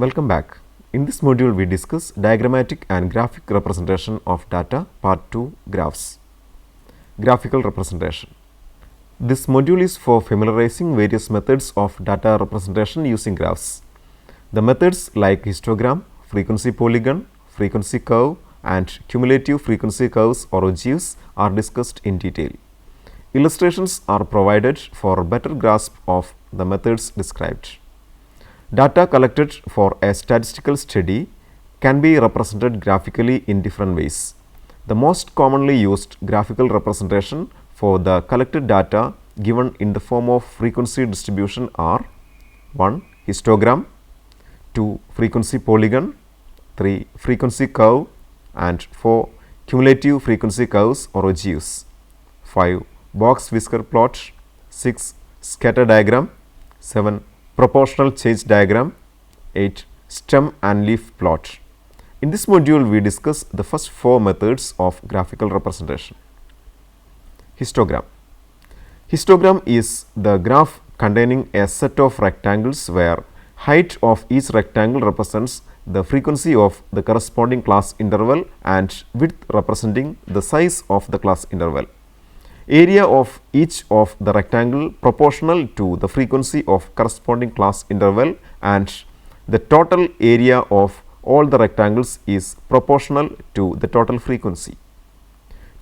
Welcome back. In this module, we discuss diagrammatic and graphic representation of data, part 2, graphs. Graphical representation. This module is for familiarizing various methods of data representation using graphs. The methods like histogram, frequency polygon, frequency curve, and cumulative frequency curves or ogives are discussed in detail. Illustrations are provided for better grasp of the methods described. Data collected for a statistical study can be represented graphically in different ways. The most commonly used graphical representation for the collected data given in the form of frequency distribution are 1. Histogram, 2. Frequency polygon, 3. Frequency curve, and 4. Cumulative frequency curves or ogives, 5. Box whisker plot, 6. Scatter diagram, 7. Proportional change diagram, 8. Stem and leaf plot. In this module, we discuss the first 4 methods of graphical representation. Histogram. Histogram is the graph containing a set of rectangles where height of each rectangle represents the frequency of the corresponding class interval and width representing the size of the class interval. Area of each of the rectangle proportional to the frequency of corresponding class interval, and the total area of all the rectangles is proportional to the total frequency.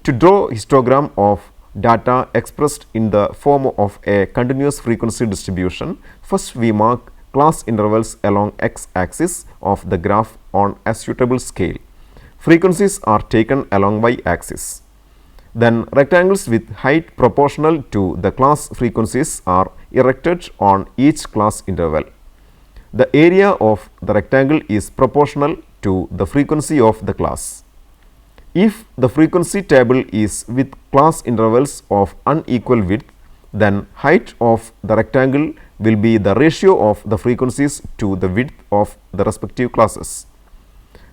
To draw histogram of data expressed in the form of a continuous frequency distribution, first we mark class intervals along x-axis of the graph on a suitable scale. Frequencies are taken along y-axis. Then rectangles with height proportional to the class frequencies are erected on each class interval. The area of the rectangle is proportional to the frequency of the class. If the frequency table is with class intervals of unequal width, then height of the rectangle will be the ratio of the frequencies to the width of the respective classes.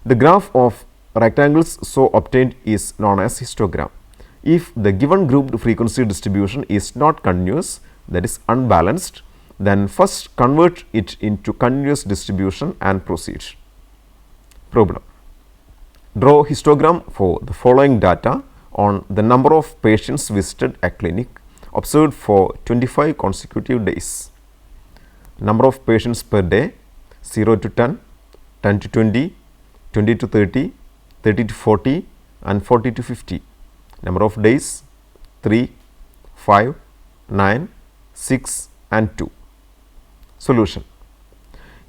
The graph of rectangles so obtained is known as histogram. If the given grouped frequency distribution is not continuous, that is unbalanced, then first convert it into continuous distribution and proceed. Problem. Draw histogram for the following data on the number of patients visited a clinic observed for 25 consecutive days. Number of patients per day 0 to 10, 10 to 20, 20 to 30, 30 to 40 and 40 to 50. Number of days 3, 5, 9, 6 and 2. Solution.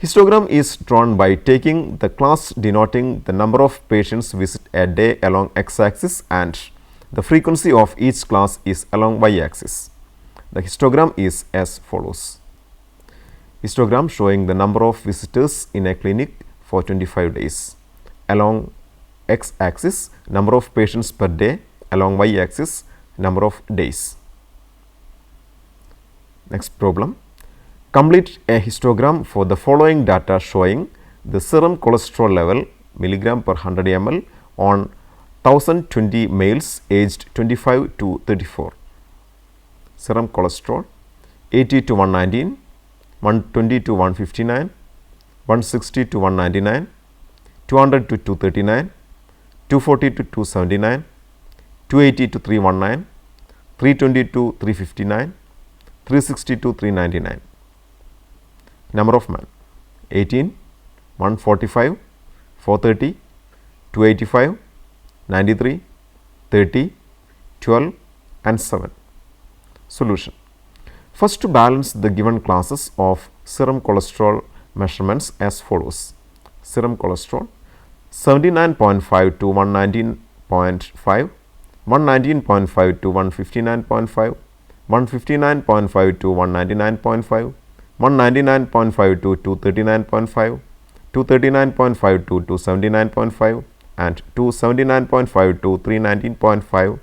Histogram is drawn by taking the class denoting the number of patients visit a day along x-axis and the frequency of each class is along y-axis. The histogram is as follows. Histogram showing the number of visitors in a clinic for 25 days. Along x-axis, number of patients per day. Along y-axis, number of days. Next problem. Complete a histogram for the following data showing the serum cholesterol level milligram per 100 ml on 1020 males aged 25 to 34. Serum cholesterol 80 to 119, 120 to 159, 160 to 199, 200 to 239, 240 to 279, 280 to 319, 320 to 359, 360 to 399. Number of men 18, 145, 430, 285, 93, 30, 12 and 7. Solution. First, to balance the given classes of serum cholesterol measurements as follows. Serum cholesterol 79.5 to 119.5, 119.5 to 159.5, 159.5 to 199.5, 199.5 to 239.5, 239.5 to 279.5 and 279.5 to 319.5,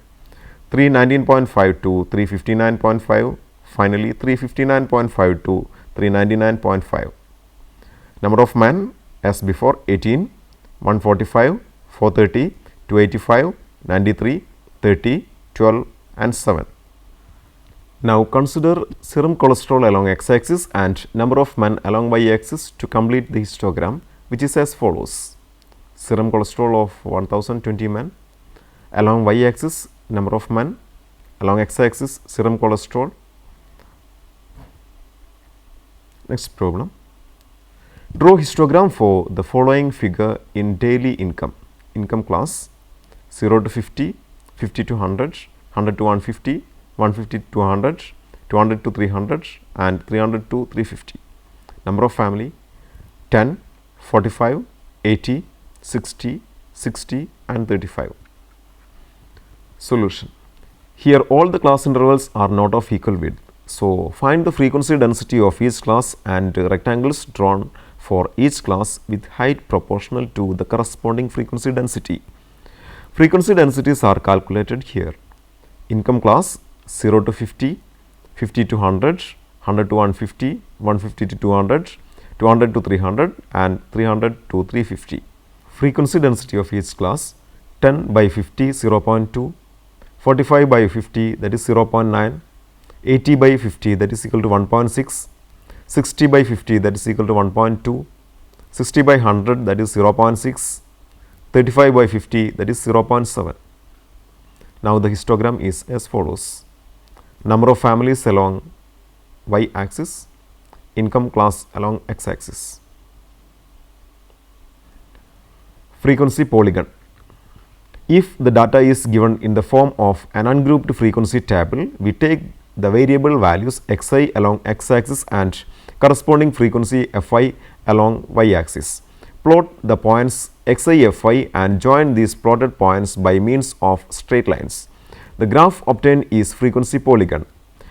319.5 to 359.5, finally 359.5 to 399.5. Number of men as before 18, 145, 430, 285, 93, 30, 12 and 7. Now consider serum cholesterol along x-axis and number of men along y-axis to complete the histogram, which is as follows. Serum cholesterol of 1020 men, along y-axis number of men, along x-axis serum cholesterol. Next problem. Draw histogram for the following figure in daily income class 0 to 50, 50 to 100, 100 to 150, 150 to 200, 200 to 300 and 300 to 350. Number of family 10, 45, 80, 60, 60 and 35. Solution. Here all the class intervals are not of equal width. So, find the frequency density of each class and rectangles drawn for each class with height proportional to the corresponding frequency density. Frequency densities are calculated here. Income class 0 to 50, 50 to 100, 100 to 150, 150 to 200, 200 to 300 and 300 to 350. Frequency density of each class 10 by 50 0.2, 45 by 50 that is 0.9, 80 by 50 that is equal to 1.6, 60 by 50 that is equal to 1.2, 60 by 100 that is 0.6, 35 by 50 that is 0.7. Now the histogram is as follows. Number of families along y axis, income class along x axis. Frequency polygon. If the data is given in the form of an ungrouped frequency table, we take the variable values xi along x axis and corresponding frequency fi along y axis. Plot the points xi, fi and join these plotted points by means of straight lines. The graph obtained is frequency polygon.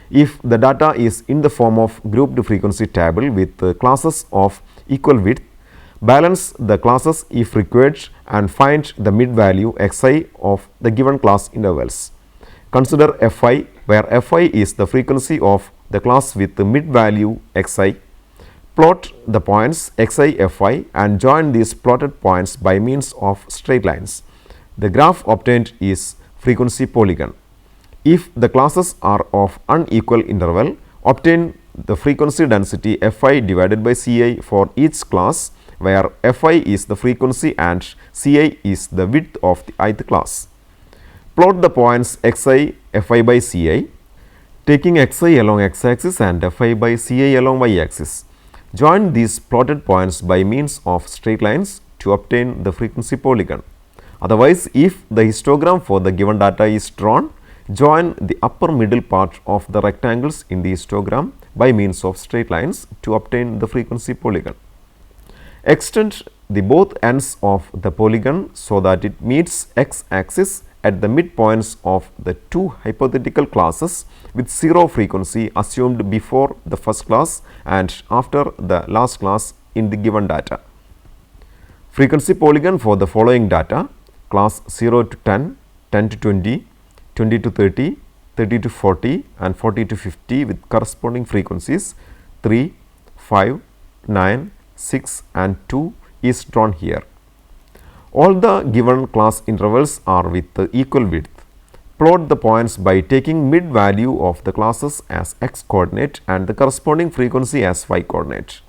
If the data is in the form of grouped frequency table with classes of equal width, balance the classes if required and find the mid value xi of the given class intervals. Consider fi, where fi is the frequency of the class with the mid value xi. Plot the points xi, fi and join these plotted points by means of straight lines. The graph obtained is frequency polygon. If the classes are of unequal interval, obtain the frequency density fi divided by ci for each class, where fi is the frequency and ci is the width of the ith class. Plot the points xi, fi by ci, taking xi along x axis and fi by ci along y axis. Join these plotted points by means of straight lines to obtain the frequency polygon. Otherwise, if the histogram for the given data is drawn, join the upper middle part of the rectangles in the histogram by means of straight lines to obtain the frequency polygon. Extend the both ends of the polygon so that it meets x axis at the midpoints of the two hypothetical classes with 0 frequency assumed before the first class and after the last class in the given data. Frequency polygon for the following data: class 0 to 10, 10 to 20, 20 to 30, 30 to 40 and 40 to 50 with corresponding frequencies 3, 5, 9, 6 and 2 is drawn here. All the given class intervals are with equal width. Plot the points by taking mid value of the classes as x coordinate and the corresponding frequency as y coordinate.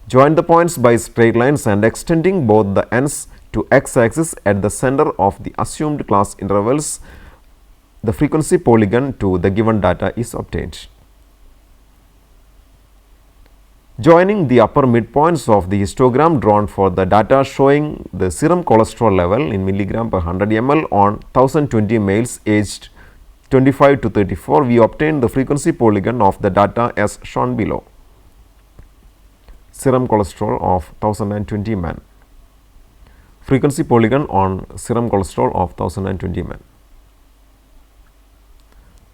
Join the points by straight lines and extending both the ends to x axis at the center of the assumed class intervals, the frequency polygon to the given data is obtained. Joining the upper midpoints of the histogram drawn for the data showing the serum cholesterol level in milligram per 100 ml on 1020 males aged 25 to 34, we obtain the frequency polygon of the data as shown below. Serum cholesterol of 1020 men. Frequency polygon on serum cholesterol of 1020 men.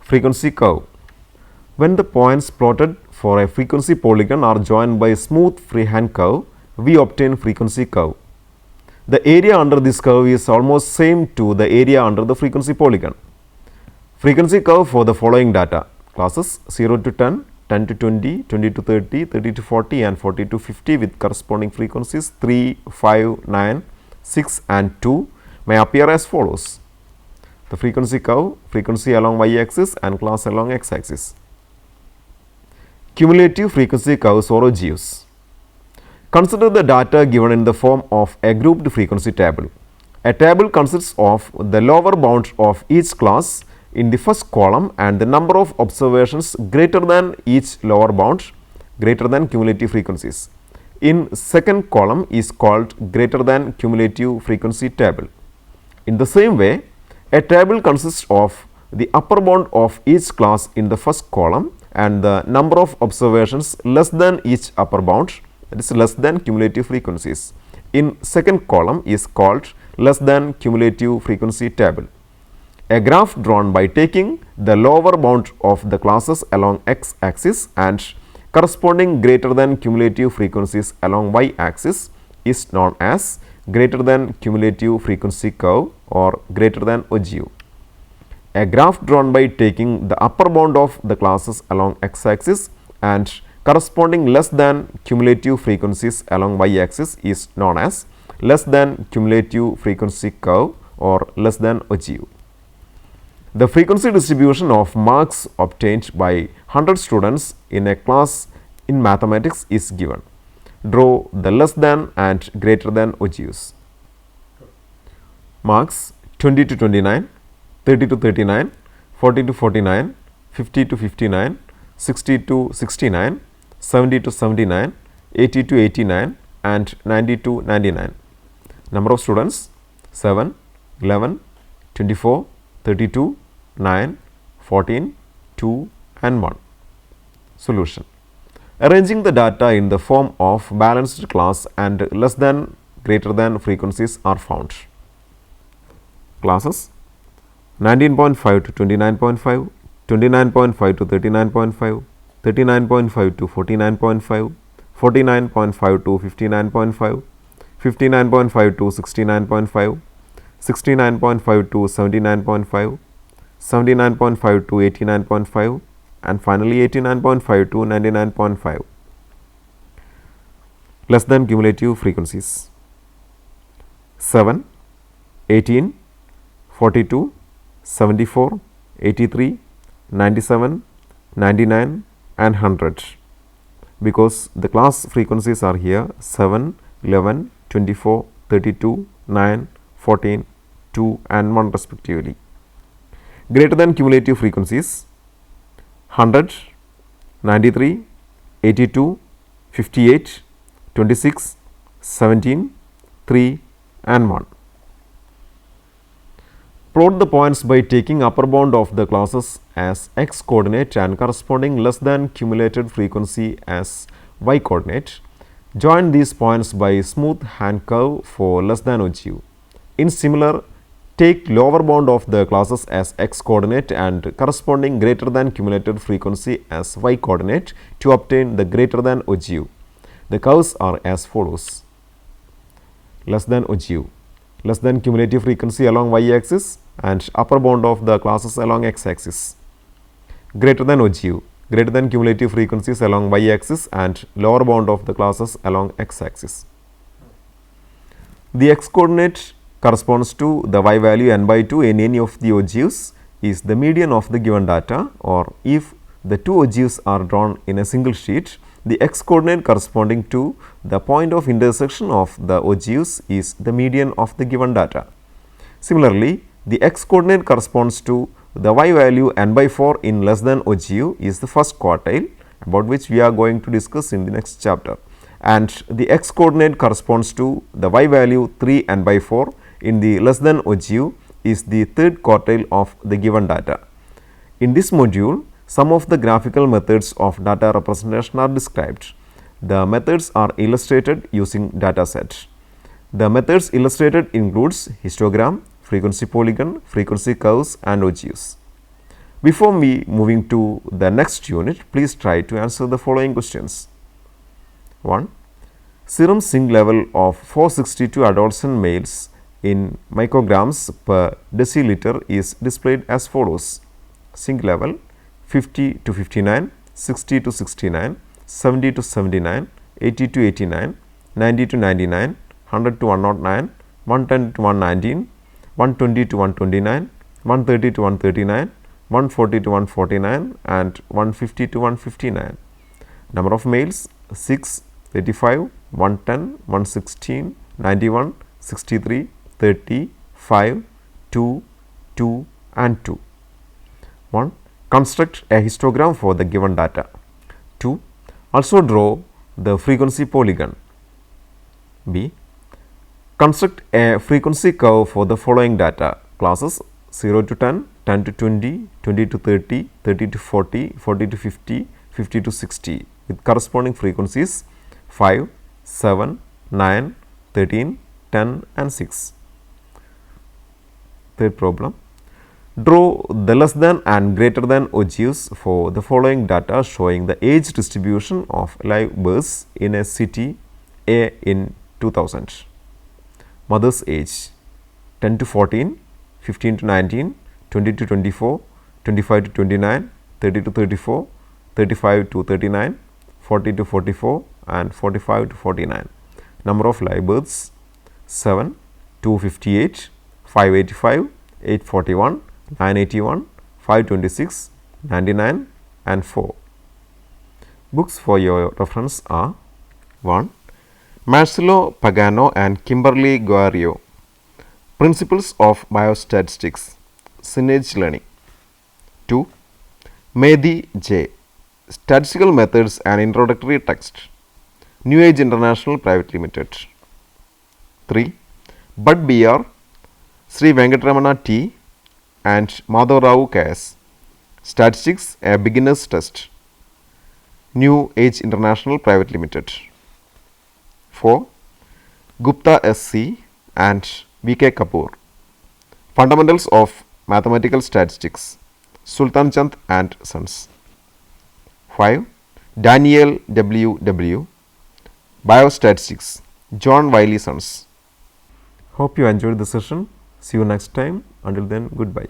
Frequency curve. When the points plotted for a frequency polygon are joined by a smooth freehand curve, we obtain frequency curve. The area under this curve is almost same to the area under the frequency polygon. Frequency curve for the following data: classes 0 to 10, 10 to 20, 20 to 30, 30 to 40 and 40 to 50 with corresponding frequencies 3, 5, 9, 6 and 2 may appear as follows. The frequency curve, frequency along y axis and class along x axis. cumulative frequency curves or OGUs. Consider the data given in the form of a grouped frequency table. A table consists of the lower bound of each class in the first column and the number of observations greater than each lower bound greater than cumulative frequencies in second column is called greater than cumulative frequency table. In the same way, a table consists of the upper bound of each class in the first column and the number of observations less than each upper bound, that is less than cumulative frequencies, in second column is called less than cumulative frequency table. A graph drawn by taking the lower bound of the classes along x axis and corresponding greater than cumulative frequencies along y axis is known as greater than cumulative frequency curve or greater than OGU. A graph drawn by taking the upper bound of the classes along x axis and corresponding less than cumulative frequencies along y axis is known as less than cumulative frequency curve or less than OGU. The frequency distribution of marks obtained by 100 students in a class in mathematics is given. Draw the less than and greater than OGUs. Marks 20 to 29, 30 to 39, 40 to 49, 50 to 59, 60 to 69, 70 to 79, 80 to 89 and 90 to 99. Number of students 7, 11, 24, 32, 9, 14, 2 and 1. Solution. Arranging the data in the form of balanced class and less than greater than frequencies are found. Classes 19.5 to 29.5, 29.5 to 39.5, 39.5 to 49.5, 49.5 to 59.5, 59.5 to 69.5, 69.5 to 79.5, 79.5 to 89.5 and finally 89.5 to 99.5. Less than cumulative frequencies 7, 18, 42, 74, 83, 97, 99 and 100, because the class frequencies are here 7, 11, 24, 32, 9, 14, 2 and 1 respectively. Greater than cumulative frequencies 100, 93, 82, 58, 26, 17, 3 and 1. Plot the points by taking upper bound of the classes as x coordinate and corresponding less than cumulated frequency as y coordinate. Join these points by smooth hand curve for less than OGU. In similar, take lower bound of the classes as x coordinate and corresponding greater than cumulated frequency as y coordinate to obtain the greater than OGU. The curves are as follows: less than OGU, less than cumulative frequency along y axis and upper bound of the classes along x axis, greater than OGU, greater than cumulative frequencies along y axis and lower bound of the classes along x axis. The x coordinate corresponds to the y value n by 2 in any of the OGUs is the median of the given data, or if the two OGUs are drawn in a single sheet, the x coordinate corresponding to the point of intersection of the OGUs is the median of the given data. Similarly, the x coordinate corresponds to the y value n by 4 in less than OGU is the first quartile, about which we are going to discuss in the next chapter, and the x coordinate corresponds to the y value 3 n by 4 in the less than OGU is the third quartile of the given data. In this module, some of the graphical methods of data representation are described. The methods are illustrated using data set. The methods illustrated includes histogram, frequency polygon, frequency curves and OGUs. Before me moving to the next unit, please try to answer the following questions. 1. Serum zinc level of 462 adolescent males in micrograms per deciliter is displayed as follows: zinc level 50 to 59, 60 to 69, 70 to 79, 80 to 89, 90 to 99, 100 to 109, 110 to 119, 120 to 129, 130 to 139, 140 to 149 and 150 to 159. Number of males 6, 35, 110, 116, 91, 63, 30, 5, 2, 2 and 2. 1. Construct a histogram for the given data. 2. Also draw the frequency polygon. B. Construct a frequency curve for the following data classes 0 to 10, 10 to 20, 20 to 30, 30 to 40, 40 to 50, 50 to 60 with corresponding frequencies 5, 7, 9, 13, 10 and 6. Third problem. Draw the less than and greater than ogives for the following data showing the age distribution of live births in a city A in 2000. Mother's age 10 to 14, 15 to 19, 20 to 24, 25 to 29, 30 to 34, 35 to 39, 40 to 44 and 45 to 49. Number of live births 7, 258, 585, 841, 981, 526, 99 and 4. Books for your reference are 1. Marcelo Pagano and Kimberly Guerrio, Principles of Biostatistics, Signage Learning. 2. Mehdi J. Statistical Methods and Introductory Text, New Age International Private Limited. 3. Bud B.R., Sri Venkatramana T. and Madhav Rao K.S. Statistics, a Beginner's Test, New Age International Private Limited. 4. Gupta S.C. and V.K. Kapoor, Fundamentals of Mathematical Statistics, Sultan Chand and Sons. 5. Daniel W. Biostatistics, John Wiley Sons. Hope you enjoyed the session. See you next time. Until then, goodbye.